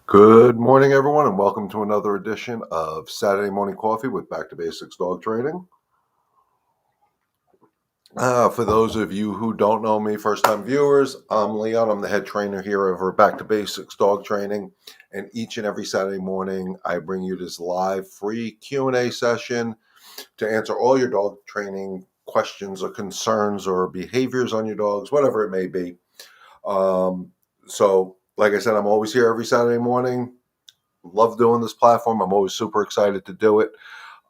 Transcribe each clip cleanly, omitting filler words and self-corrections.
Good morning, everyone, and welcome to another edition of Saturday Morning Coffee with Back to Basics Dog Training. For those of you who don't know me, first-time viewers, I'm Leon. I'm the head trainer here over Back to Basics Dog Training, and each and every Saturday morning, I bring you this live free Q&A session to answer all your dog training questions or concerns or behaviors on your dogs, whatever it may be. So, like I said, I'm always here every Saturday morning. Love doing this platform. I'm always super excited to do it.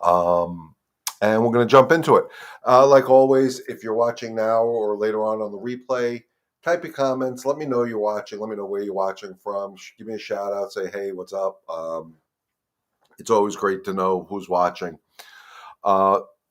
And we're going to jump into it. Like always, if you're watching now or later on the replay, type your comments. Let me know you're watching. Let me know where you're watching from. Give me a shout out. Say, hey, what's up? It's always great to know who's watching.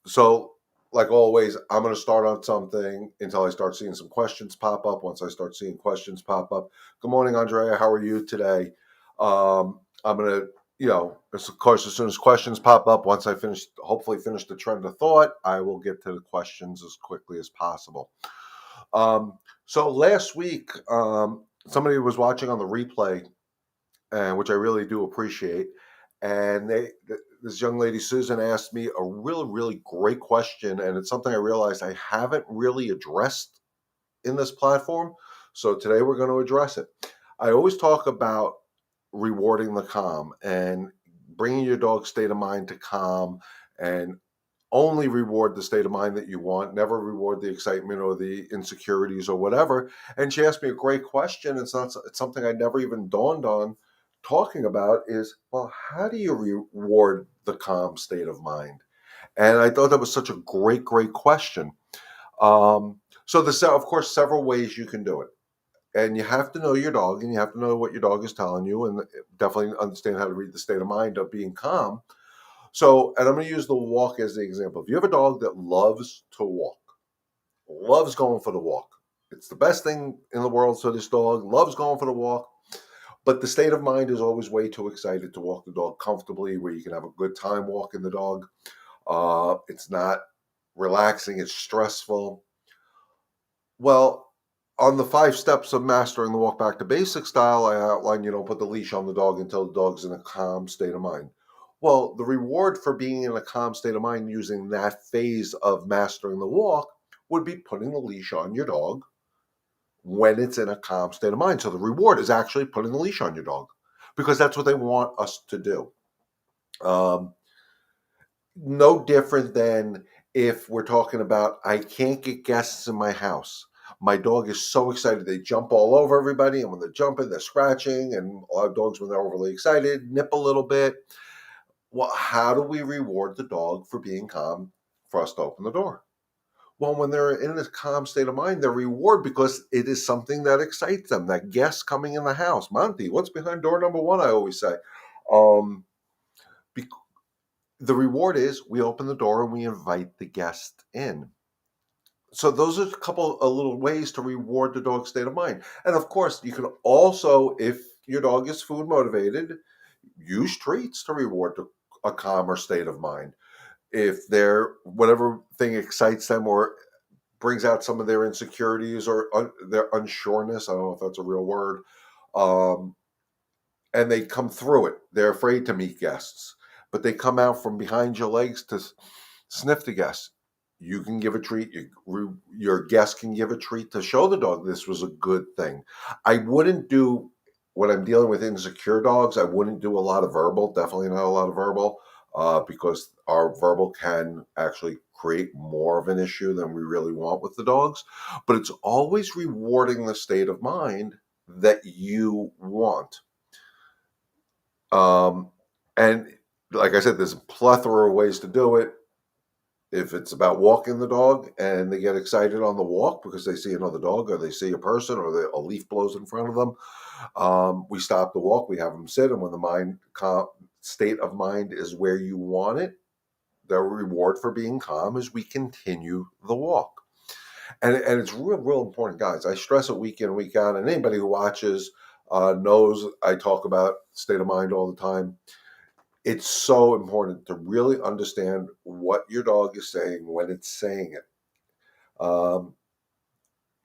So, like always, I'm going to start on something until I start seeing some questions pop up. Once I start seeing questions pop up, good morning, Andrea. How are you today? I'm going to, of course, as soon as questions pop up, once I hopefully finish the trend of thought, I will get to the questions as quickly as possible. So last week, somebody was watching on the replay, which I really do appreciate. And this young lady, Susan, asked me a really, really great question. And it's something I realized I haven't really addressed in this platform. So today we're going to address it. I always talk about rewarding the calm and bringing your dog's state of mind to calm, and only reward the state of mind that you want, never reward the excitement or the insecurities or whatever. And she asked me a great question. It's something I never even dawned on talking about is, well, how do you reward the calm state of mind? And I thought that was such a great question. So there's, of course, several ways you can do it. And you have to know your dog, and you have to know what your dog is telling you, and definitely understand how to read the state of mind of being calm. So, and I'm going to use the walk as the example. If you have a dog that loves to walk, loves going for the walk, it's the best thing in the world. So this dog loves going for the walk, but the state of mind is always way too excited to walk the dog comfortably, where you can have a good time walking the dog. It's not relaxing, it's stressful. Well, on the 5 steps of mastering the walk back to basic style, I outline you don't put the leash on the dog until the dog's in a calm state of mind. Well, the reward for being in a calm state of mind using that phase of mastering the walk would be putting the leash on your dog when it's in a calm state of mind. So the reward is actually putting the leash on your dog, because that's what they want us to do. No different than if we're talking about, I can't get guests in my house. My dog is so excited. They jump all over everybody. And when they're jumping, they're scratching. And a lot of dogs, when they're overly excited, nip a little bit. Well, how do we reward the dog for being calm for us to open the door? Well, when they're in a calm state of mind, they're rewarded because it is something that excites them. That guest coming in the house. Monty, what's behind door number 1? I always say. The reward is we open the door and we invite the guest in. So those are a couple of little ways to reward the dog's state of mind. And of course, you can also, if your dog is food motivated, use treats to reward a calmer state of mind. If whatever thing excites them or brings out some of their insecurities or their unsureness, I don't know if that's a real word, and they come through it. They're afraid to meet guests, but they come out from behind your legs to sniff the guests. You can give a treat. Your guest can give a treat to show the dog this was a good thing. I wouldn't do, when I'm dealing with insecure dogs, I wouldn't do a lot of verbal, definitely not a lot of verbal, because our verbal can actually create more of an issue than we really want with the dogs. But it's always rewarding the state of mind that you want. And like I said, there's a plethora of ways to do it. If it's about walking the dog and they get excited on the walk because they see another dog or they see a person or a leaf blows in front of them, we stop the walk, we have them sit, and when the state of mind is where you want it, the reward for being calm is we continue the walk. And it's real important, guys. I stress it week in, week out, and anybody who watches knows I talk about state of mind all the time. It's so important to really understand what your dog is saying when it's saying it.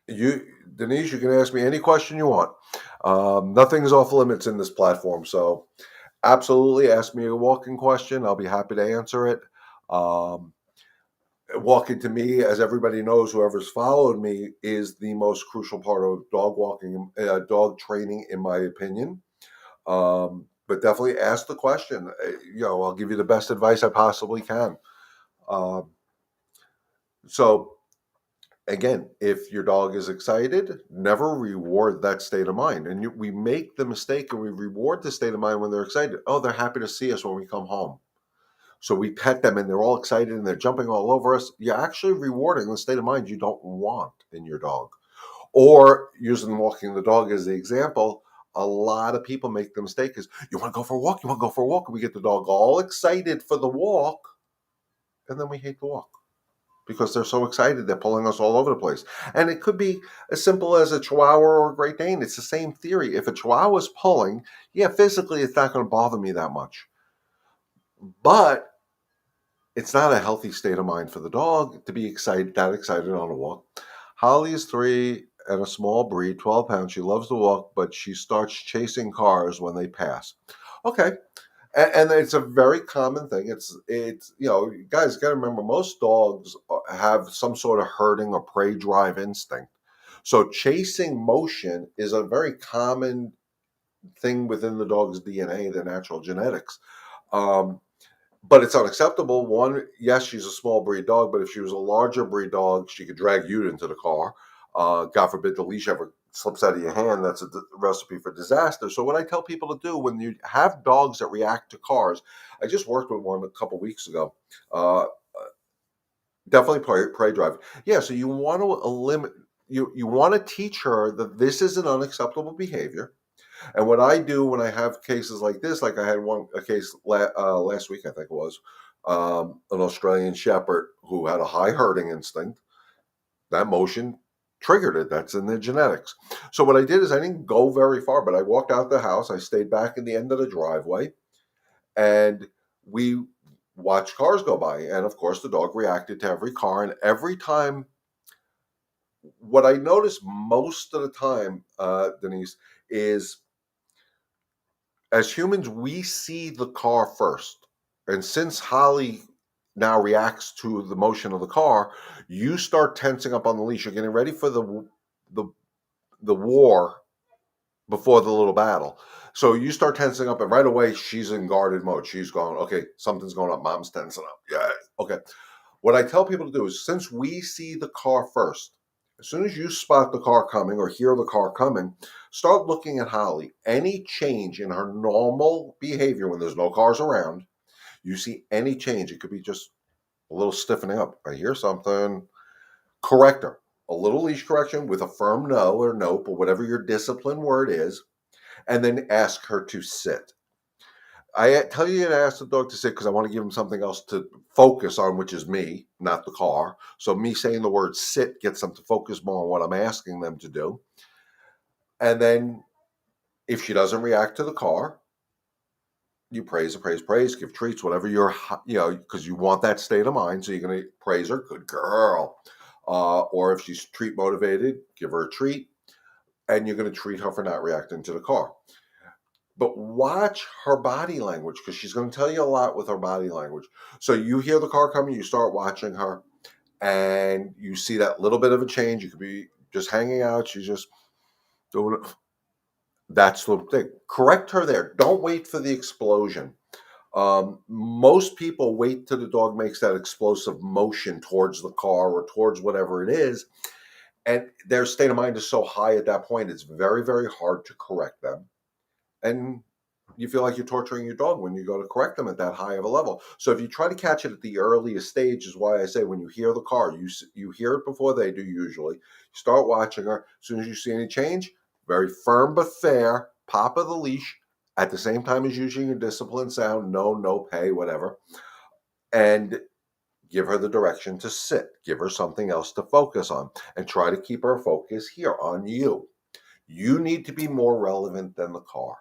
Denise, you can ask me any question you want. Nothing's off limits in this platform, so absolutely ask me a walking question. I'll be happy to answer it. Um, Walking to me, as everybody knows, whoever's followed me, is the most crucial part of dog walking, dog training, in my opinion. But definitely ask the question. I'll give you the best advice I possibly can. Um, so again, if your dog is excited, never reward that state of mind. And we make the mistake and we reward the state of mind when they're excited. Oh, they're happy to see us when we come home. So we pet them and they're all excited and they're jumping all over us. You're actually rewarding the state of mind you don't want in your dog. Or using walking the dog as the example, a lot of people make the mistake is, you want to go for a walk? You want to go for a walk? And we get the dog all excited for the walk, and then we hate the walk because they're so excited. They're pulling us all over the place. And it could be as simple as a Chihuahua or a Great Dane. It's the same theory. If a Chihuahua is pulling, yeah, physically it's not going to bother me that much. But it's not a healthy state of mind for the dog to be that excited on a walk. Holly is 3 and a small breed, 12 pounds. She loves to walk, but she starts chasing cars when they pass. Okay. And it's a very common thing. It's you guys got to remember, most dogs have some sort of herding or prey drive instinct. So chasing motion is a very common thing within the dog's DNA, their natural genetics. Um, but it's unacceptable. One, yes, she's a small breed dog, but if she was a larger breed dog, she could drag you into the car. God forbid the leash ever slips out of your hand. That's a recipe for disaster. So what I tell people to do when you have dogs that react to cars, I just worked with one a couple weeks ago. Uh, Definitely prey drive. Yeah, so you want to eliminate. You want to teach her that this is an unacceptable behavior. And what I do when I have cases like this, like I had a case last week, I think it was, an Australian Shepherd who had a high herding instinct. That motion triggered it. That's in their genetics. So what I did is I didn't go very far, but I walked out the house. I stayed back in the end of the driveway, and we watched cars go by. And of course, the dog reacted to every car. And every time, what I noticed most of the time, Denise, is as humans, we see the car first. And since Holly now reacts to the motion of the car, you start tensing up on the leash. You're getting ready for the the war before the little battle. So you start tensing up, and right away she's in guarded mode. She's going, okay, something's going up. Mom's tensing up. Yeah, okay. What I tell people to do is, since we see the car first, as soon as you spot the car coming or hear the car coming, start looking at Holly. Any change in her normal behavior when there's no cars around, you see any change, it could be just a little stiffening up. I hear something, correct her. A little leash correction with a firm no or nope or whatever your discipline word is, and then ask her to sit. I tell you to ask the dog to sit because I want to give him something else to focus on, which is me, not the car. So me saying the word sit gets them to focus more on what I'm asking them to do. And then if she doesn't react to the car, you praise, give treats, whatever because you want that state of mind. So you're going to praise her, good girl. Or if she's treat motivated, give her a treat. And you're going to treat her for not reacting to the car. But watch her body language because she's going to tell you a lot with her body language. So you hear the car coming, you start watching her, and you see that little bit of a change. You could be just hanging out. She's just doing it. That's the thing. Correct her there. Don't wait for the explosion. Most people wait till the dog makes that explosive motion towards the car or towards whatever it is. And their state of mind is so high at that point, it's very, very hard to correct them. And you feel like you're torturing your dog when you go to correct them at that high of a level. So if you try to catch it at the earliest stage, is why I say when you hear the car, you hear it before they do usually. You start watching her. As soon as you see any change, very firm but fair, pop of the leash at the same time as using your discipline sound, no, pay, whatever, and give her the direction to sit. Give her something else to focus on and try to keep her focus here on you. You need to be more relevant than the car.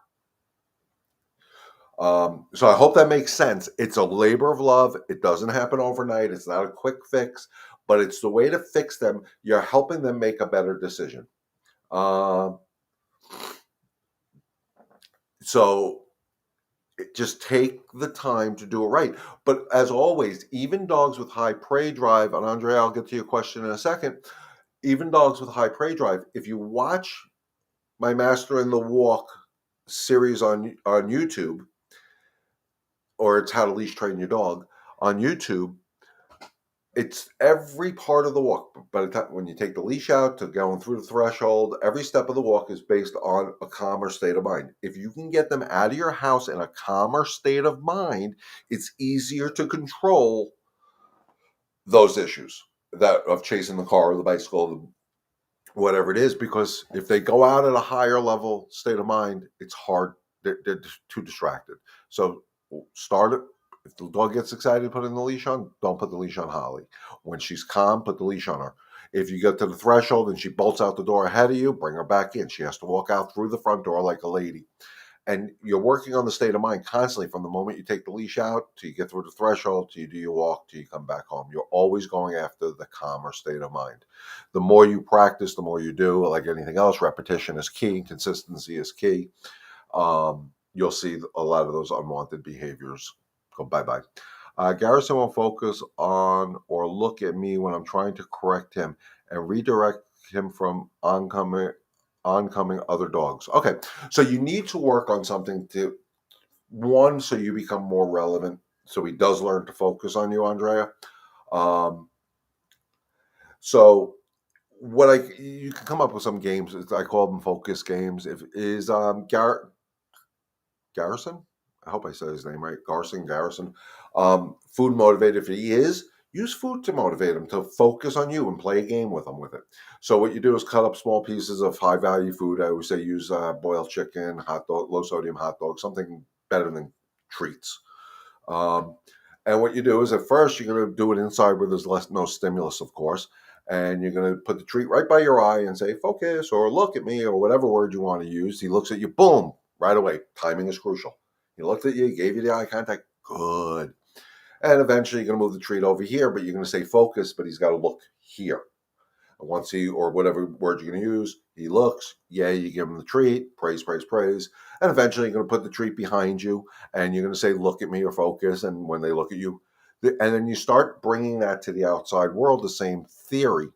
So I hope that makes sense. It's a labor of love. It doesn't happen overnight. It's not a quick fix, but it's the way to fix them. You're helping them make a better decision. So just take the time to do it right. But as always, even dogs with high prey drive, and Andrea, I'll get to your question in a second. Even dogs with high prey drive, if you watch my Master in the Walk series on YouTube, or it's How to Leash Train Your Dog on YouTube, it's every part of the walk. By the time when you take the leash out to going through the threshold, every step of the walk is based on a calmer state of mind. If you can get them out of your house in a calmer state of mind, it's easier to control those issues that of chasing the car or the bicycle, whatever it is, because if they go out at a higher level state of mind, it's hard. They're too distracted. So start it. If the dog gets excited, put in the leash on. Don't put the leash on Holly. When she's calm, put the leash on her. If you get to the threshold and she bolts out the door ahead of you, bring her back in. She has to walk out through the front door like a lady. And you're working on the state of mind constantly from the moment you take the leash out till you get through the threshold, till you do your walk, till you come back home. You're always going after the calmer state of mind. The more you practice, the more you do. Like anything else, repetition is key. Consistency is key. You'll see a lot of those unwanted behaviors go bye-bye. Garrison will focus on or look at me when I'm trying to correct him and redirect him from oncoming other dogs. Okay, so you need to work on something to, one, so you become more relevant, so he does learn to focus on you, Andrea. So what you can come up with some games. I call them focus games. If is Garrison, I hope I said his name right, Garrison, food motivated. If he is, use food to motivate him to focus on you and play a game with him with it. So what you do is cut up small pieces of high value food. I always say use boiled chicken, hot dog, low sodium hot dog, something better than treats. And what you do is at first you're going to do it inside where there's no stimulus, of course. And you're going to put the treat right by your eye and say, focus, or look at me, or whatever word you want to use. He looks at you, boom, right away. Timing is crucial. He looked at you, gave you the eye contact, good. And eventually you're going to move the treat over here, but you're going to say focus, but he's got to look here. And once he, or whatever word you're going to use, he looks, yeah, you give him the treat, praise, praise, praise. And eventually you're going to put the treat behind you and you're going to say, look at me or focus. And when they look at you, and then you start bringing that to the outside world, the same theory.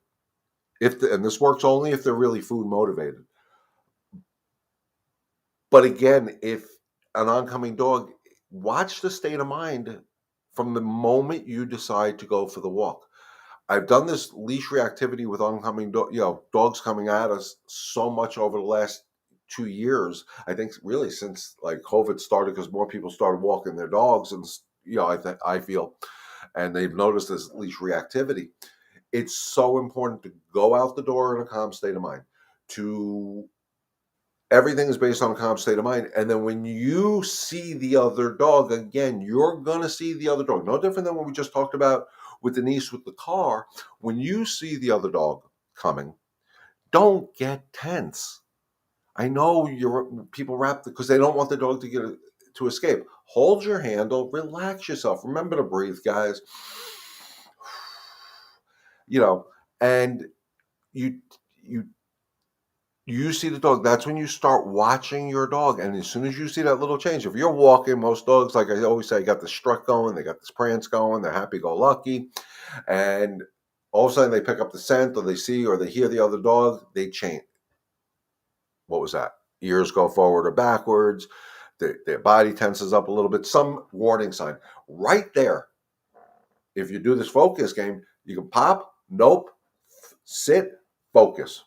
And this works only if they're really food motivated. But again, if an oncoming dog, watch the state of mind from the moment you decide to go for the walk. I've done this leash reactivity with oncoming dogs coming at us so much over the last 2 years. I think really since like COVID started, because more people started walking their dogs, and I feel, and they've noticed this leash reactivity. It's so important to go out the door in a calm state of mind. Everything is based on a calm state of mind. And then when you see the other dog, again, you're going to see the other dog. No different than what we just talked about with Denise with the car. When you see the other dog coming, don't get tense. I know people wrap because they don't want the dog to escape. Hold your handle, relax yourself. Remember to breathe, guys. And you see the dog, that's when you start watching your dog. And as soon as you see that little change, if you're walking, most dogs, like I always say, got the strut going, they got this prance going, they're happy-go-lucky. And all of a sudden they pick up the scent, or they see or they hear the other dog, they change. What was that? Ears go forward or backwards, their body tenses up a little bit, some warning sign. Right there, if you do this focus game, you can pop, nope, sit, focus.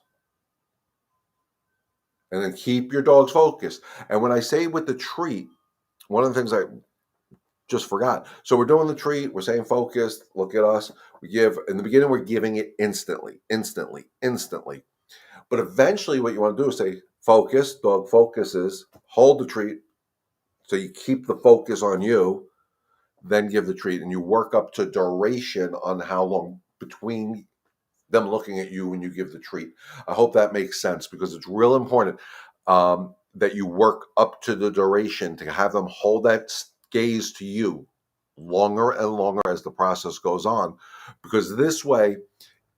And then keep your dogs focused. And when I say with the treat, one of the things I just forgot. So we're doing the treat. We're saying focused. Look at us. We give, in the beginning, we're giving it instantly. But eventually what you want to do is say focus. Dog focuses. Hold the treat. So you keep the focus on you. Then give the treat. And you work up to duration on how long between them looking at you when you give the treat. I hope that makes sense, because it's real important that you work up to the duration to have them hold that gaze to you longer and longer as the process goes on, because this way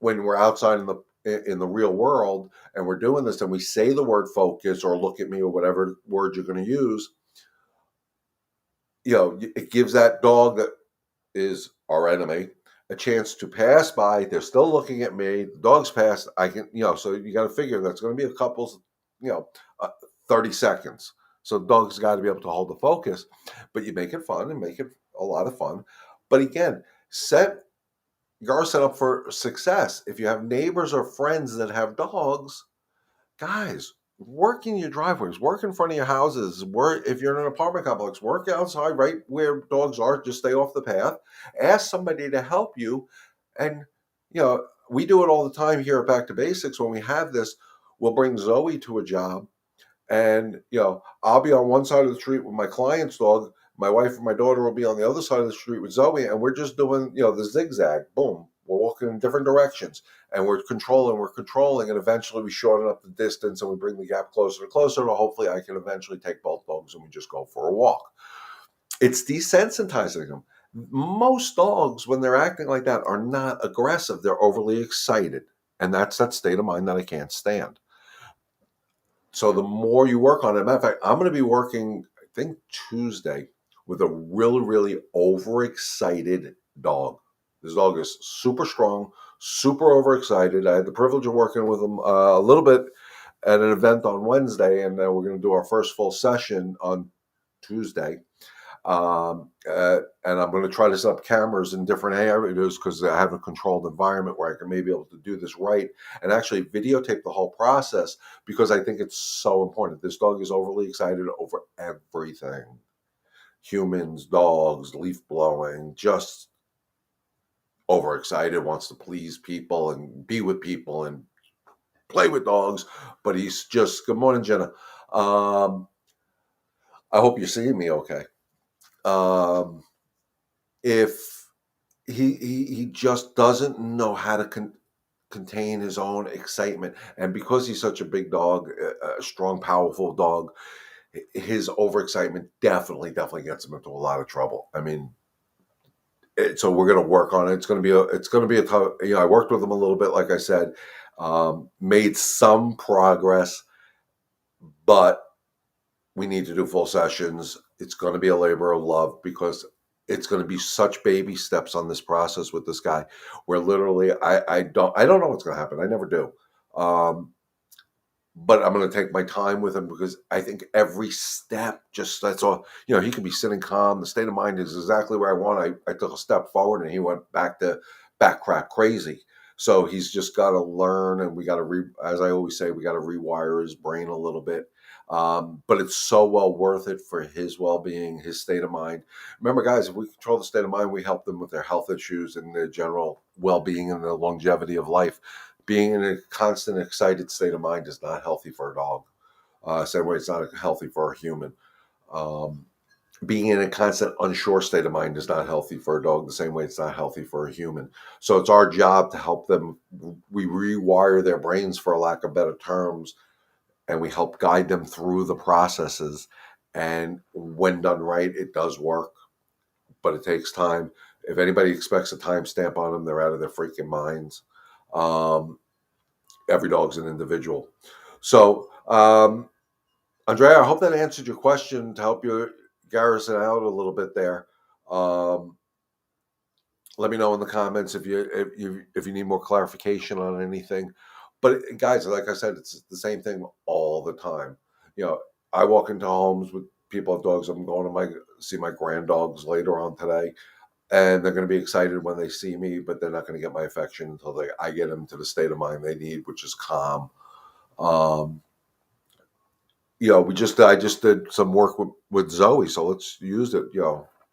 when we're outside in the real world and we're doing this and we say the word focus or look at me or whatever word you're going to use, it gives that dog that is our enemy a chance to pass by. They're still looking at me. The dog's passed. I can, so you got to figure that's going to be a couple, you know, 30 seconds. So the dog's got to be able to hold the focus, but you make it fun and make it a lot of fun. But again, you're set up for success. If you have neighbors or friends that have dogs, guys, work in your driveways, work in front of your houses, work if you're in an apartment complex, work outside right where dogs are, just stay off the path. Ask somebody to help you. And we do it all the time here at Back to Basics. When we have this, we'll bring Zoe to a job and I'll be on one side of the street with my client's dog. My wife and my daughter will be on the other side of the street with Zoe, and we're just doing the zigzag. Boom, we're walking in different directions, and we're controlling, and eventually we shorten up the distance and we bring the gap closer and closer. To hopefully, I can eventually take both dogs and we just go for a walk. It's desensitizing them. Most dogs, when they're acting like that, are not aggressive. They're overly excited, and that's that state of mind that I can't stand. So the more you work on it, matter of fact, I'm going to be working, I think, Tuesday with a really, really overexcited dog. This dog is super strong, super overexcited. I had the privilege of working with him a little bit at an event on Wednesday, and we're going to do our first full session on Tuesday. And I'm going to try to set up cameras in different areas because I have a controlled environment where I can maybe be able to do this right and actually videotape the whole process, because I think it's so important. This dog is overly excited over everything. Humans, dogs, leaf blowing, just overexcited, wants to please people and be with people and play with dogs. But he's just, good morning, Jenna. I hope you're seeing me okay. If he just doesn't know how to contain his own excitement, and because he's such a big dog, a strong, powerful dog, his overexcitement definitely gets him into a lot of trouble. I mean, so we're going to work on it. It's going to be a tough. I worked with him a little bit, like I said, made some progress, but we need to do full sessions. It's going to be a labor of love because it's going to be such baby steps on this process with this guy, where literally I don't know what's going to happen. I never do. But I'm going to take my time with him because I think every step, just that's all. He could be sitting calm. The state of mind is exactly where I want. I took a step forward and he went back crap crazy. So he's just got to learn, and we got to as I always say, we got to rewire his brain a little bit. But it's so well worth it for his well-being, his state of mind. Remember, guys, if we control the state of mind, we help them with their health issues and their general well-being and their longevity of life. Being in a constant excited state of mind is not healthy for a dog. Same way it's not healthy for a human. Being in a constant unsure state of mind is not healthy for a dog, the same way it's not healthy for a human. So it's our job to help them. We rewire their brains, for lack of better terms, and we help guide them through the processes. And when done right, it does work, but it takes time. If anybody expects a timestamp on them, they're out of their freaking minds. Every dog's an individual. So, Andrea, I hope that answered your question to help you garrison out a little bit there. Let me know in the comments if you need more clarification on anything. But guys, like I said, it's the same thing all the time. I walk into homes with people with dogs. I'm going to see my grand dogs later on today, and they're going to be excited when they see me, but they're not going to get my affection until I get them to the state of mind they need, which is calm. I just did some work with Zoe, so let's use it.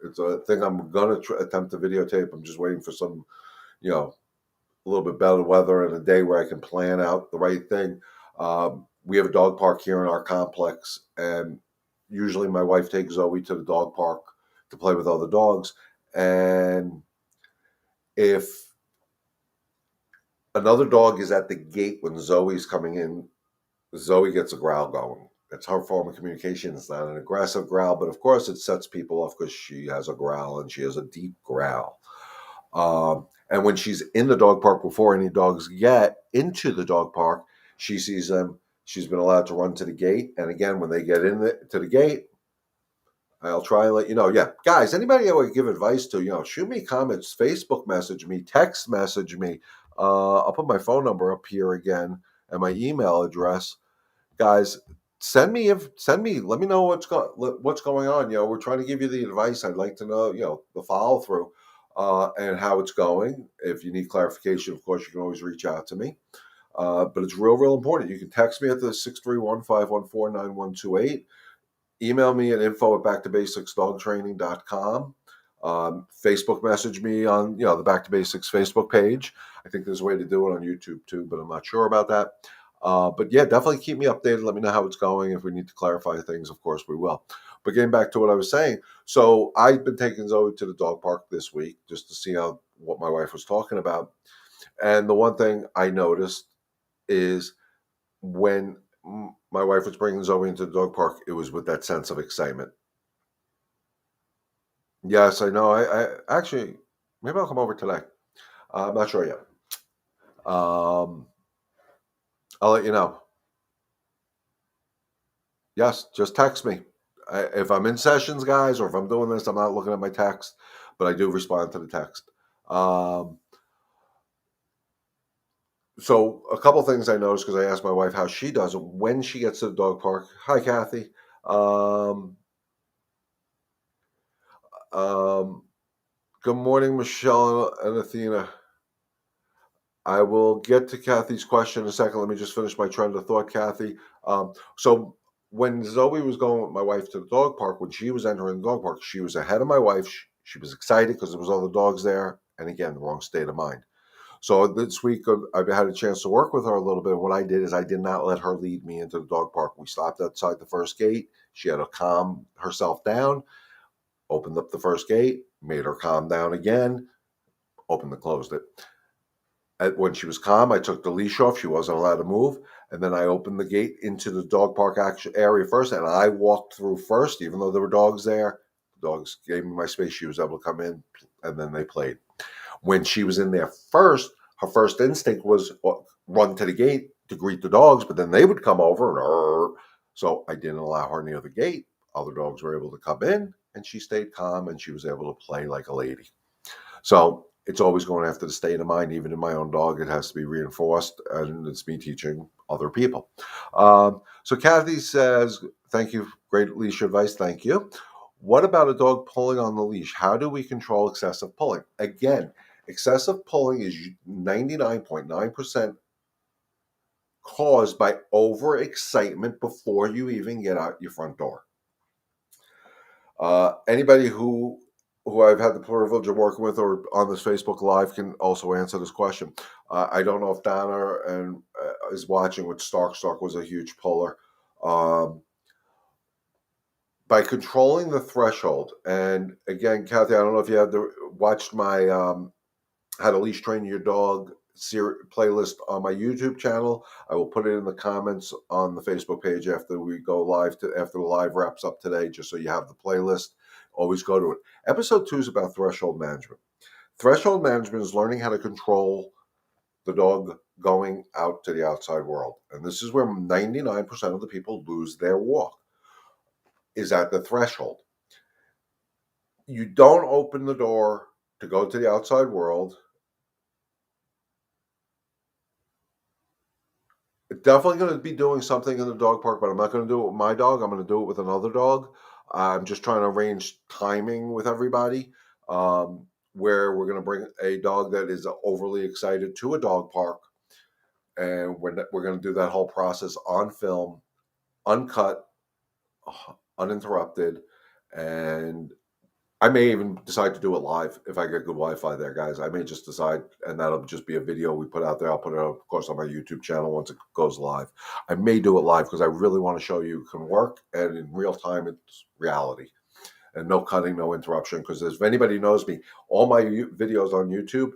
It's a thing I'm going to attempt to videotape. I'm just waiting for some, a little bit better weather and a day where I can plan out the right thing. We have a dog park here in our complex, and usually my wife takes Zoe to the dog park to play with other dogs. And if another dog is at the gate when Zoe's coming in, Zoe gets a growl going. That's her form of communication. It's not an aggressive growl, but of course it sets people off because she has a growl, and she has a deep growl. And when she's in the dog park before any dogs get into the dog park, she sees them. She's been allowed to run to the gate. And again, when they get to the gate, I'll try and let you know. Yeah, guys, anybody I would give advice to, shoot me comments, Facebook message me, text message me. I'll put my phone number up here again and my email address. Guys, let me know what's going on. We're trying to give you the advice. I'd like to know, the follow through and how it's going. If you need clarification, of course, you can always reach out to me. But it's real important. You can text me at the 631-514-9128. Email me at info@backtobasicsdogtraining.com. Facebook message me on the Back to Basics Facebook page. I think there's a way to do it on YouTube too, but I'm not sure about that. But yeah, definitely keep me updated. Let me know how it's going. If we need to clarify things, of course we will. But getting back to what I was saying, so I've been taking Zoe to the dog park this week just to see what my wife was talking about. And the one thing I noticed is when my wife was bringing Zoe into the dog park, it was with that sense of excitement. Yes, I know. I actually, maybe I'll come over today. I'm not sure yet. I'll let you know. Yes, just text me. If I'm in sessions, guys, or if I'm doing this, I'm not looking at my text, but I do respond to the text. So a couple things I noticed because I asked my wife how she does it when she gets to the dog park. Hi, Kathy. Um, Good morning, Michelle and Athena. I will get to Kathy's question in a second. Let me just finish my trend of thought, Kathy. So when Zoe was going with my wife to the dog park, when she was entering the dog park, she was ahead of my wife. She was excited because there was other dogs there, and again, the wrong state of mind. So this week, I've had a chance to work with her a little bit. What I did is I did not let her lead me into the dog park. We stopped outside the first gate. She had to calm herself down, opened up the first gate, made her calm down again, opened and closed it. When she was calm, I took the leash off. She wasn't allowed to move. And then I opened the gate into the dog park area first. And I walked through first, even though there were dogs there. The dogs gave me my space. She was able to come in, and then they played. When she was in there first, her first instinct was run to the gate to greet the dogs, but then they would come over. So I didn't allow her near the gate. Other dogs were able to come in, and she stayed calm, and she was able to play like a lady. So it's always going after the state of mind. Even in my own dog, it has to be reinforced, and it's me teaching other people. So Kathy says, thank you, great leash advice, thank you. What about a dog pulling on the leash? How do we control excessive pulling? Again, excessive pulling is 99.9% caused by overexcitement before you even get out your front door. Anybody who I've had the privilege of working with or on this Facebook Live can also answer this question. I don't know if Donna is watching with Stark. Stark was a huge puller. By controlling the threshold, and again, Kathy, I don't know if you had watched my How to Leash Train Your Dog playlist on my YouTube channel. I will put it in the comments on the Facebook page after we go live, after the live wraps up today, just so you have the playlist. Always go to it. Episode 2 is about threshold management. Threshold management is learning how to control the dog going out to the outside world. And this is where 99% of the people lose their walk, is at the threshold. You don't open the door to go to the outside world. Definitely going to be doing something in the dog park, but I'm not going to do it with my dog. I'm going to do it with another dog. I'm just trying to arrange timing with everybody, where we're going to bring a dog that is overly excited to a dog park, and we're going to do that whole process on film, uncut, uninterrupted, and I may even decide to do it live if I get good Wi-Fi there, guys. I may just decide, and that'll just be a video we put out there. I'll put it, of course, on my YouTube channel once it goes live. I may do it live because I really want to show you it can work, and in real time, it's reality. And no cutting, no interruption, because if anybody knows me, all my videos on YouTube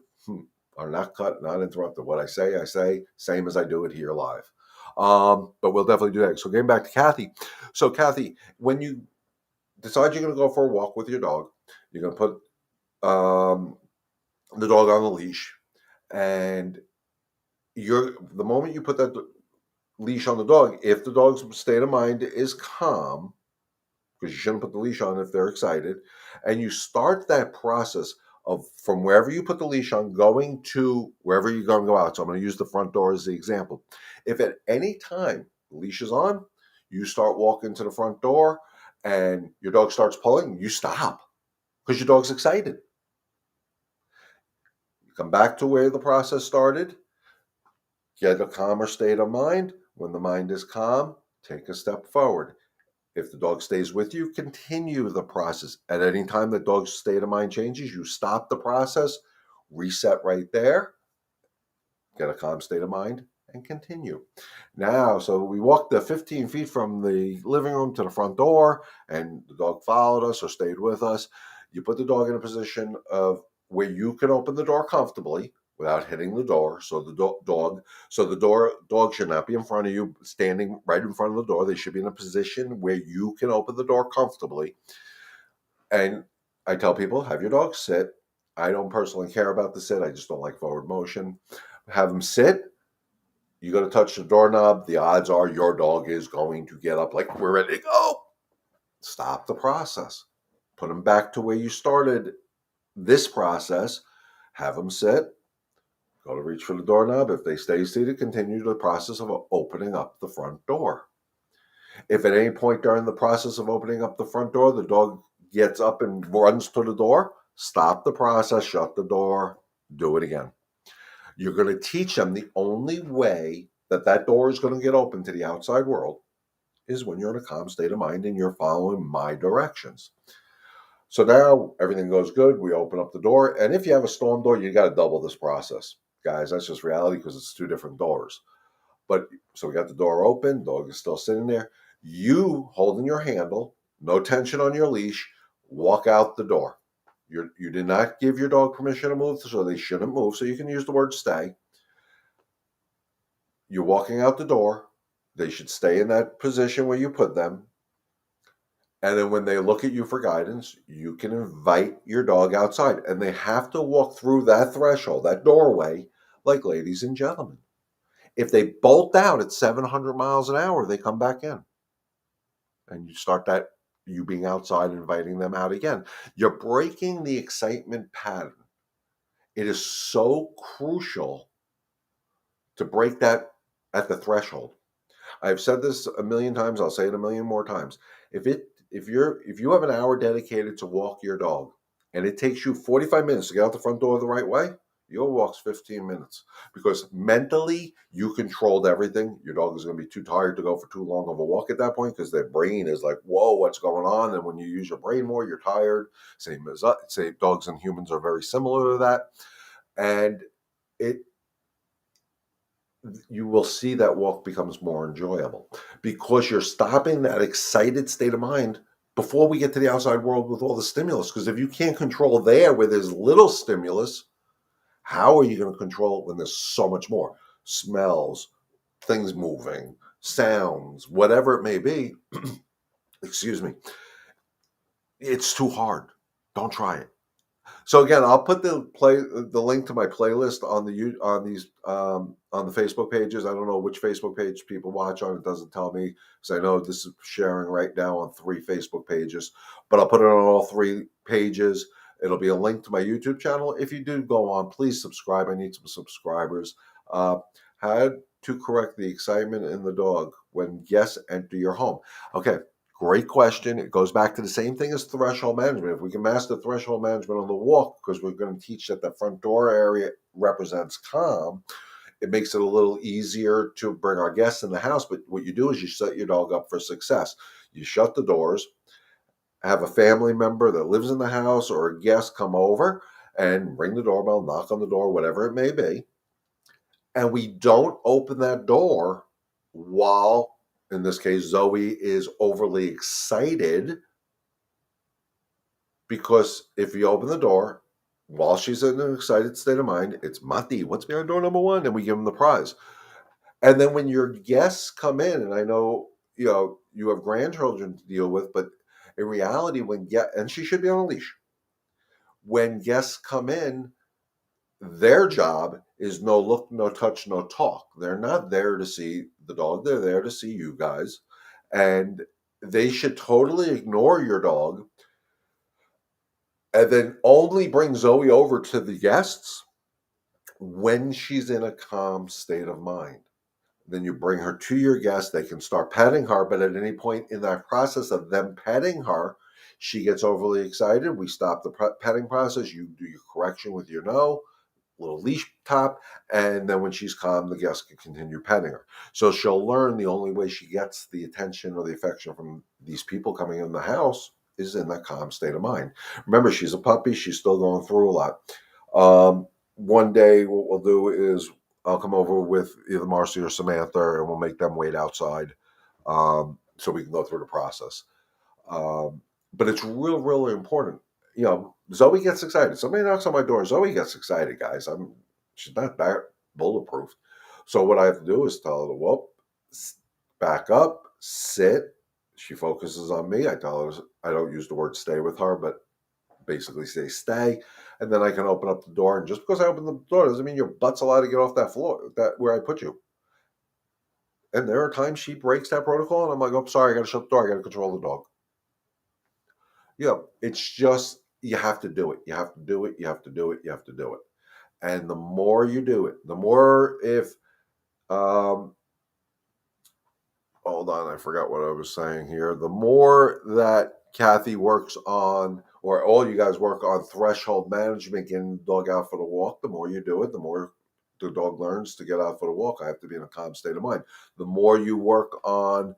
are not cut, not interrupted. What I say, same as I do it here live. But we'll definitely do that. So getting back to Kathy. So Kathy, when you decide you're going to go for a walk with your dog, you're going to put the dog on the leash, and the moment you put that leash on the dog, if the dog's state of mind is calm, because you shouldn't put the leash on if they're excited, and you start that process of from wherever you put the leash on going to wherever you're going to go out. So I'm going to use the front door as the example. If at any time the leash is on, you start walking to the front door and your dog starts pulling, you stop because your dog's excited. You come back to where the process started, get a calmer state of mind. When the mind is calm, take a step forward. If the dog stays with you, continue the process. At any time the dog's state of mind changes, you stop the process, reset right there, get a calm state of mind, and continue. Now, so we walked the 15 feet from the living room to the front door, and the dog followed us or stayed with us. You put the dog in a position of where you can open the door comfortably without hitting the door. So dog should not be in front of you, standing right in front of the door. They should be in a position where you can open the door comfortably. And I tell people, have your dog sit. I don't personally care about the sit. I just don't like forward motion. Have them sit. You go to touch the doorknob. The odds are your dog is going to get up like we're ready to go. Stop the process. Put them back to where you started this process. Have them sit. Go to reach for the doorknob. If they stay seated, continue the process of opening up the front door. If at any point during the process of opening up the front door, the dog gets up and runs to the door, stop the process, shut the door, do it again. You're going to teach them the only way that door is going to get open to the outside world is when you're in a calm state of mind and you're following my directions. So now everything goes good. We open up the door. And if you have a storm door, you got to double this process. Guys, that's just reality because it's two different doors. But so we got the door open, dog is still sitting there. You holding your handle, no tension on your leash, walk out the door. You did not give your dog permission to move, so they shouldn't move. So you can use the word stay. You're walking out the door. They should stay in that position where you put them. And then when they look at you for guidance, you can invite your dog outside. And they have to walk through that threshold, that doorway, like ladies and gentlemen. If they bolt out at 700 miles an hour, they come back in. And you start that, you being outside, inviting them out again. You're breaking the excitement pattern. It is so crucial to break that at the threshold. I've said this a million times. I'll say it a million more times. If you have an hour dedicated to walk your dog, and it takes you 45 minutes to get out the front door the right way, your walk's 15 minutes because mentally you controlled everything. Your dog is going to be too tired to go for too long of a walk at that point because their brain is like, whoa, what's going on? And when you use your brain more, you're tired. Same as dogs and humans are very similar to that. And you will see that walk becomes more enjoyable because you're stopping that excited state of mind before we get to the outside world with all the stimulus. Because if you can't control there where there's little stimulus, how are you going to control it when there's so much more? Smells, things moving, sounds, whatever it may be. Excuse me. It's too hard. Don't try it. So again, I'll put the link to my playlist on the Facebook pages. I don't know which Facebook page people watch on. It doesn't tell me because I know this is sharing right now on 3 Facebook pages, but I'll put it on all 3 pages. It'll be a link to my YouTube channel. If you do go on, please subscribe. I need some subscribers. How to correct the excitement in the dog when guests enter your home. Okay. Great question. It goes back to the same thing as threshold management. If we can master threshold management on the walk, because we're going to teach that the front door area represents calm, it makes it a little easier to bring our guests in the house. But what you do is you set your dog up for success. You shut the doors, have a family member that lives in the house or a guest come over and ring the doorbell, knock on the door, whatever it may be. And we don't open that door while, in this case, Zoe is overly excited, because if you open the door while she's in an excited state of mind, it's Mati, what's behind door number 1? And we give them the prize. And then when your guests come in, and I know, you have grandchildren to deal with, but in reality, and she should be on a leash. When guests come in, Their job is no look, no touch, no talk. They're not there to see the dog. They're there to see you guys. And they should totally ignore your dog and then only bring Zoe over to the guests when she's in a calm state of mind. Then you bring her to your guest. They can start petting her, but at any point in that process of them petting her, she gets overly excited. We stop the petting process. You do your correction with your no, little leash top, and then when she's calm, the guest can continue petting her. So she'll learn the only way she gets the attention or the affection from these people coming in the house is in that calm state of mind. Remember, she's a puppy. She's still going through a lot. One day, what we'll do is I'll come over with either Marcy or Samantha, and we'll make them wait outside so we can go through the process. Um, but it's really important. Zoe gets excited. Somebody knocks on my door. Zoe gets excited, guys. She's not that bulletproof. So what I have to do is tell her to whoop, back up, sit. She focuses on me. I tell her I don't use the word stay with her, but basically say stay, and then I can open up the door. And just because I open the door doesn't mean your butt's allowed to get off that floor, that where I put you. And there are times she breaks that protocol, and I'm like, "Oh, sorry, I got to shut the door. I got to control the dog." It's just you have to do it. You have to do it. You have to do it. You have to do it. And the more you do it, the more if hold on, I forgot what I was saying here. The more that Kathy works on, or all you guys work on threshold management, getting the dog out for the walk, the more you do it, the more the dog learns to get out for the walk. I have to be in a calm state of mind. The more you work on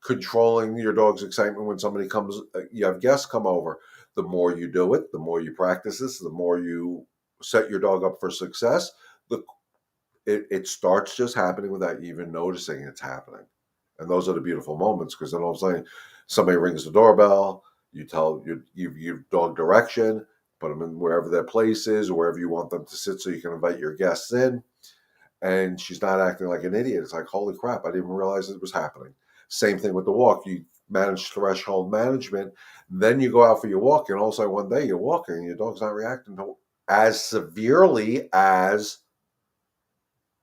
controlling your dog's excitement when somebody comes, you have guests come over, the more you do it, the more you practice this, the more you set your dog up for success, the it starts just happening without you even noticing it's happening. And those are the beautiful moments because then all of a sudden somebody rings the doorbell, you tell you dog direction, put them in wherever their place is or wherever you want them to sit so you can invite your guests in. And she's not acting like an idiot. It's like, holy crap, I didn't even realize it was happening. Same thing with the walk. You manage threshold management, then you go out for your walk, and all of a sudden one day you're walking and your dog's not reacting to as severely as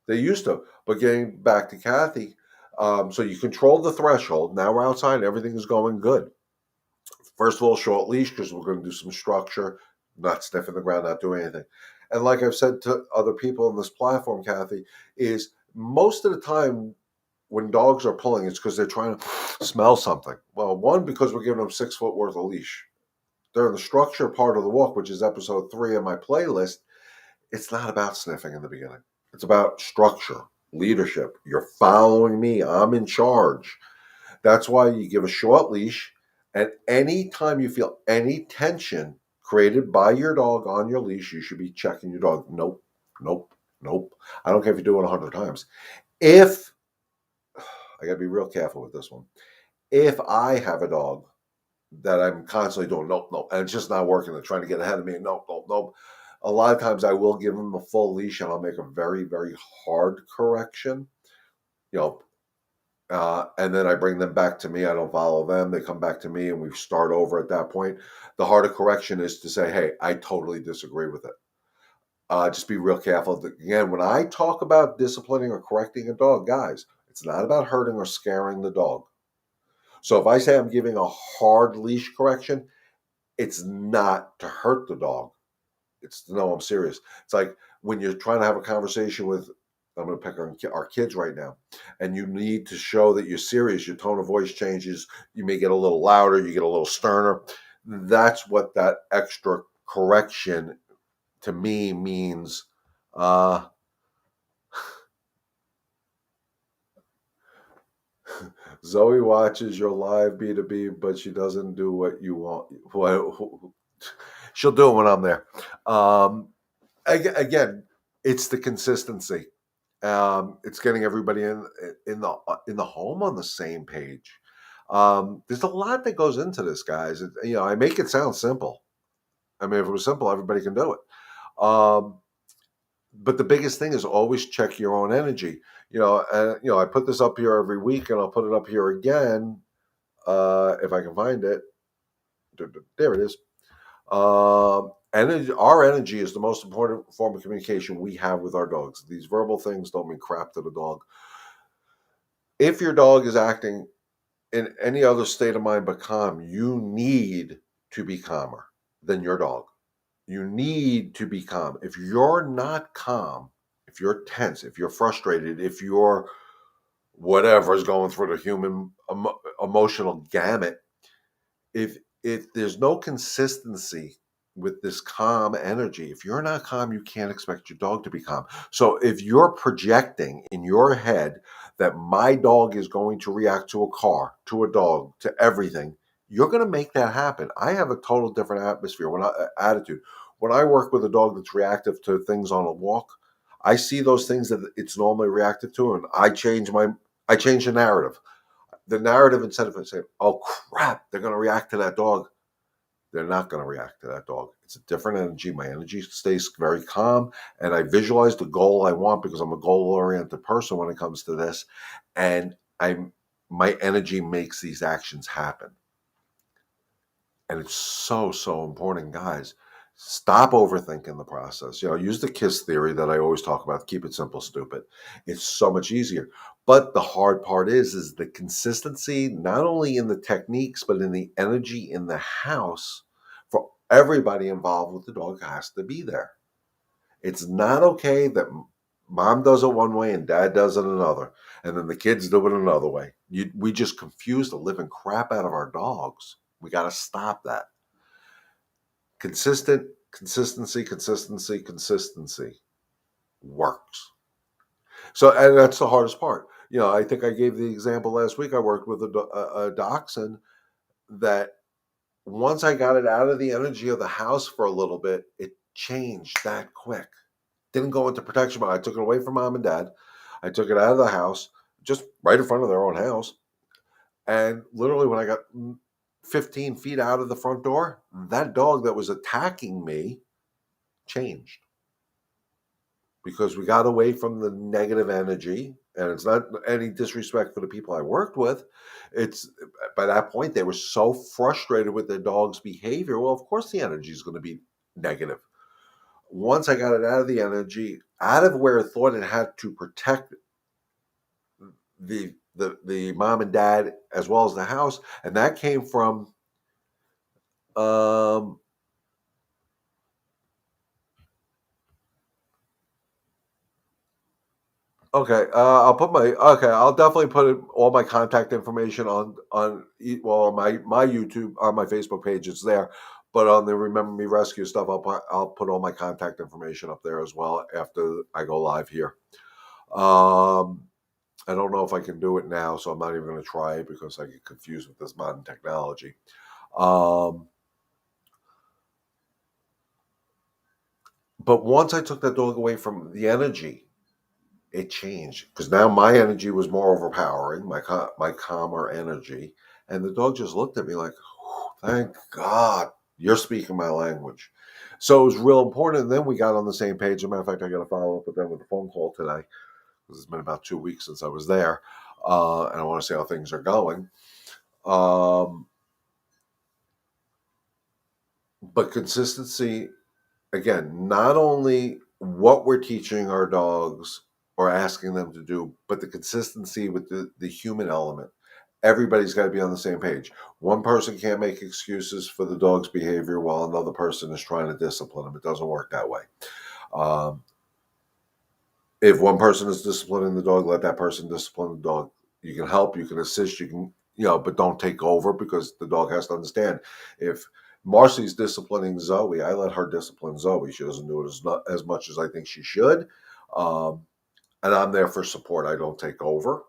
they used to. But getting back to Kathy, so you control the threshold. Now we're outside, everything is going good. First of all, short leash because we're going to do some structure, not sniffing the ground, not doing anything. And like I've said to other people on this platform, Kathy, is most of the time when dogs are pulling, it's because they're trying to smell something. Well, one, because we're giving them 6 foot worth of leash. They're in the structure part of the walk, which is episode 3 of my playlist. It's not about sniffing in the beginning. It's about structure, leadership. You're following me. I'm in charge. That's why you give a short leash. And anytime you feel any tension created by your dog on your leash, you should be checking your dog. Nope, nope, nope. I don't care if you do it 100 times. If, I got to be real careful with this one. If I have a dog that I'm constantly doing, nope, nope, and it's just not working, they're trying to get ahead of me, nope, nope, nope. A lot of times I will give them a full leash and I'll make a very, very hard correction, you know, and then I bring them back to me. I don't follow them. They come back to me and we start over at that point. The harder correction is to say, hey, I totally disagree with it. Just be real careful. Again, when I talk about disciplining or correcting a dog, guys, it's not about hurting or scaring the dog. So if I say I'm giving a hard leash correction, it's not to hurt the dog. It's to know I'm serious. It's like when you're trying to have a conversation with, I'm going to pick on our kids right now, and you need to show that you're serious. Your tone of voice changes. You may get a little louder. You get a little sterner. That's what that extra correction to me means. Zoe watches your live B2B, but she doesn't do what you want. She'll do it when I'm there. Again, it's the consistency. It's getting everybody in the home on the same page. There's a lot that goes into this, guys. I make it sound simple. I mean, if it was simple, everybody can do it. But the biggest thing is always check your own energy. I put this up here every week, and I'll put it up here again if I can find it. There it is. Energy, our energy is the most important form of communication we have with our dogs. These verbal things don't mean crap to the dog. If your dog is acting in any other state of mind but calm, you need to be calmer than your dog. You need to be calm. If you're not calm, if you're tense, if you're frustrated, if you're whatever is going through the human emotional gamut, if there's no consistency with this calm energy, if you're not calm, you can't expect your dog to be calm. So if you're projecting in your head that my dog is going to react to a car, to a dog, to everything, you're going to make that happen. I have a total different atmosphere attitude. When I work with a dog that's reactive to things on a walk, I see those things that it's normally reactive to, and I change the narrative. The narrative, instead of saying, "Oh crap, they're going to react to that dog," they're not going to react to that dog. It's a different energy. My energy stays very calm, and I visualize the goal I want because I'm a goal-oriented person when it comes to this, and my energy makes these actions happen. And it's so important, guys. Stop overthinking the process. Use the KISS theory that I always talk about. Keep it simple, stupid. It's so much easier. But the hard part is the consistency, not only in the techniques, but in the energy in the house for everybody involved with the dog has to be there. It's not okay that mom does it one way and dad does it another, and then the kids do it another way. We just confuse the living crap out of our dogs. We got to stop that. Consistency works. So, and that's the hardest part. I think I gave the example last week. I worked with a dachshund that once I got it out of the energy of the house for a little bit, it changed that quick. Didn't go into protection mode. I took it away from mom and dad. I took it out of the house, just right in front of their own house. And literally, when I got 15 feet out of the front door, that dog that was attacking me changed because we got away from the negative energy. And it's not any disrespect for the people I worked with. It's by that point, they were so frustrated with their dog's behavior. Well, of course, the energy is going to be negative. Once I got it out of the energy, out of where it thought it had to protect the mom and dad as well as the house, and that came from um, okay, I'll definitely put all my contact information on my YouTube, on my Facebook page. It's there, but on the Remember Me Rescue stuff, I'll put all my contact information up there as well after I go live here. I don't know if I can do it now, so I'm not even going to try it because I get confused with this modern technology. Um, but once I took that dog away from the energy, it changed because now my energy was more overpowering, my calmer energy, and the dog just looked at me like, "Thank God you're speaking my language." So it was real important. And then we got on the same page. As a matter of fact, I got to follow up with them with a phone call today because it's been about 2 weeks since I was there, and I want to see how things are going. Um, but consistency, again, not only what we're teaching our dogs or asking them to do, but the consistency with the human element. Everybody's got to be on the same page. One person can't make excuses for the dog's behavior while another person is trying to discipline them. It doesn't work that way. Um, if one person is disciplining the dog, let that person discipline the dog. You can help, you can assist, but don't take over because the dog has to understand. If Marcy's disciplining Zoe, I let her discipline Zoe. She doesn't do it as much as I think she should. Um, and I'm there for support. I don't take over.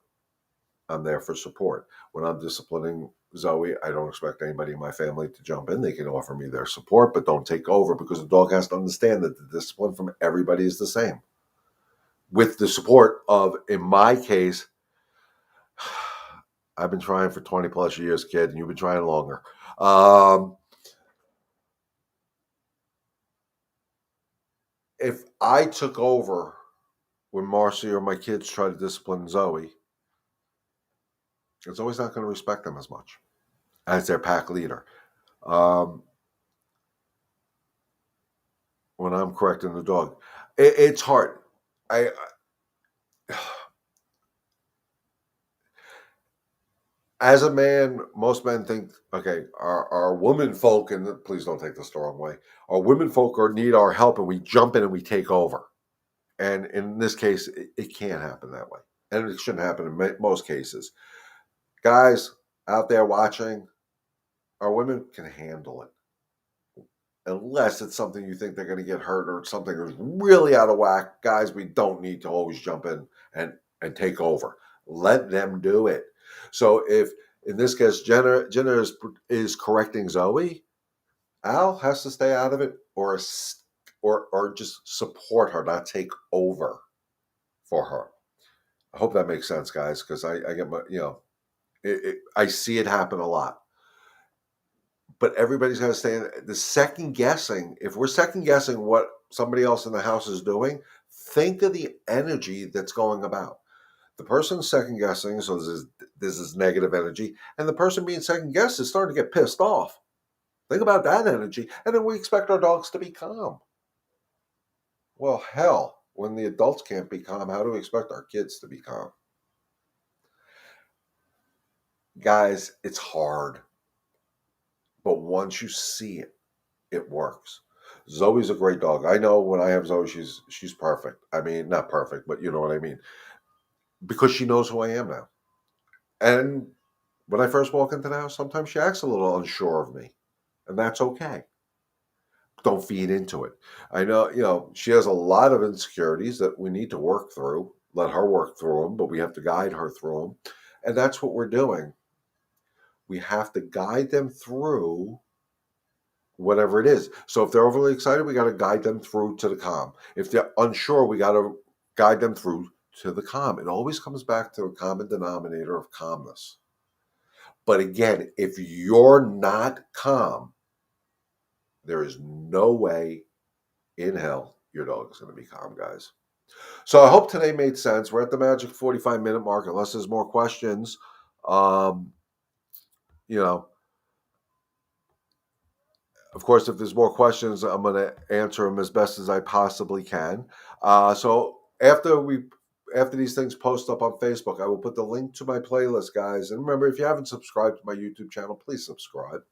I'm there for support. When I'm disciplining Zoe, I don't expect anybody in my family to jump in. They can offer me their support, but don't take over because the dog has to understand that the discipline from everybody is the same. With the support of, in my case, I've been trying for 20 plus years, kid, and you've been trying longer. Um, if I took over when Marcy or my kids try to discipline Zoe, Zoe's not going to respect them as much as their pack leader. Um, when I'm correcting the dog. It's hard. I As a man, most men think, okay, our women folk, and please don't take this the wrong way, our women folk need our help, and we jump in and we take over. And in this case, it can't happen that way, and it shouldn't happen in most cases. Guys out there watching, our women can handle it, unless it's something you think they're going to get hurt or something is really out of whack. Guys, we don't need to always jump in and take over. Let them do it. So if in this case Jenna is correcting Zoe, Al has to stay out of it, or just support her, not take over for her. I hope that makes sense, guys, because I get my I see it happen a lot. But everybody's got to stay in the second guessing. If we're second guessing what somebody else in the house is doing, think of the energy that's going about. The person second guessing, so this is negative energy, and the person being second guessed is starting to get pissed off. Think about that energy, and then we expect our dogs to be calm. Well, hell, when the adults can't be calm, how do we expect our kids to be calm? Guys, it's hard, but once you see it, it works. Zoe's a great dog. I know when I have Zoe, she's perfect. I mean, not perfect, but you know what I mean. Because she knows who I am now. And when I first walk into the house, sometimes she acts a little unsure of me. And that's okay. Don't feed into it. I know, she has a lot of insecurities that we need to work through. Let her work through them, but we have to guide her through them. And that's what we're doing. We have to guide them through whatever it is. So if they're overly excited, we got to guide them through to the calm. If they're unsure, we got to guide them through to the calm. It always comes back to a common denominator of calmness. But again, if you're not calm, there is no way in hell your dog is going to be calm, guys. So I hope today made sense. We're at the magic 45-minute mark, unless there's more questions. Um, you know, Of course, if there's more questions, I'm going to answer them as best as I possibly can. So after these things post up on Facebook, I will put the link to my playlist, guys. And remember, if you haven't subscribed to my YouTube channel, please subscribe.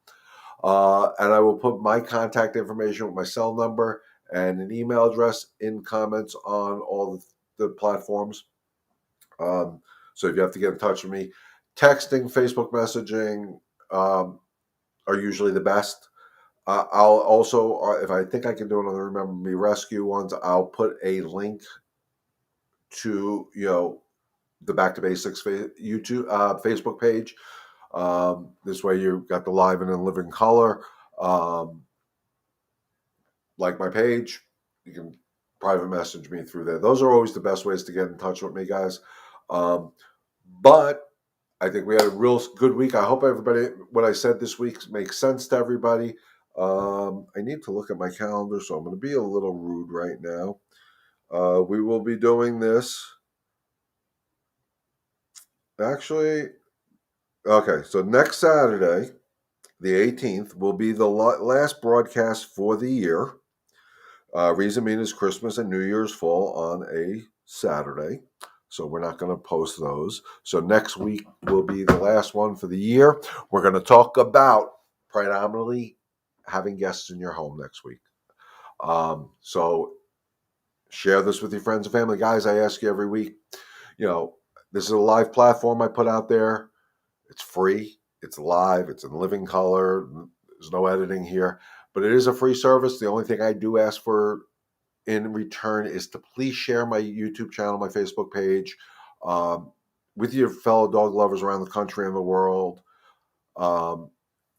And I will put my contact information with my cell number and an email address in comments on all the platforms. So if you have to get in touch with me, texting, Facebook messaging are usually the best. I'll also, if I think I can do it on the Remember Me Rescue ones, I'll put a link to the Back to Basics YouTube Facebook page. This way, you got the live and in living color. Like my page, you can private message me through there. Those are always the best ways to get in touch with me, guys. But I think we had a real good week. I hope everybody, what I said this week makes sense to everybody. I need to look at my calendar, so I'm going to be a little rude right now. We will be doing this. Actually, okay, so next Saturday, the 18th, will be the last broadcast for the year. Reason being is Christmas and New Year's fall on a Saturday, so we're not going to post those. So next week will be the last one for the year. We're going to talk about predominantly having guests in your home next week. So share this with your friends and family. Guys, I ask you every week, this is a live platform I put out there. It's free. It's live. It's in living color. There's no editing here. But it is a free service. The only thing I do ask for in return is to please share my YouTube channel, my Facebook page, with your fellow dog lovers around the country and the world.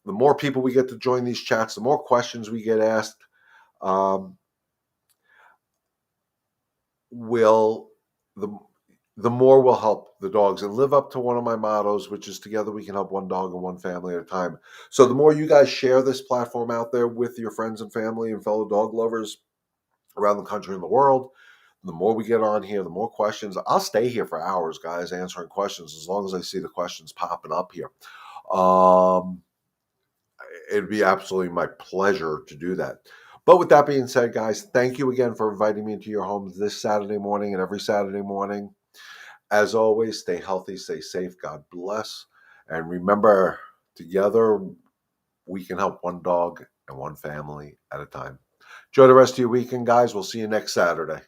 The more people we get to join these chats, the more questions we get asked, the more will help the dogs and live up to one of my mottos, which is together we can help one dog and one family at a time. So the more you guys share this platform out there with your friends and family and fellow dog lovers around the country and the world, the more we get on here, the more questions. I'll stay here for hours, guys, answering questions as long as I see the questions popping up here. It'd be absolutely my pleasure to do that. But with that being said, guys, thank you again for inviting me into your homes this Saturday morning and every Saturday morning. As always, stay healthy, stay safe. God bless. And remember, together we can help one dog and one family at a time. Enjoy the rest of your weekend, guys. We'll see you next Saturday.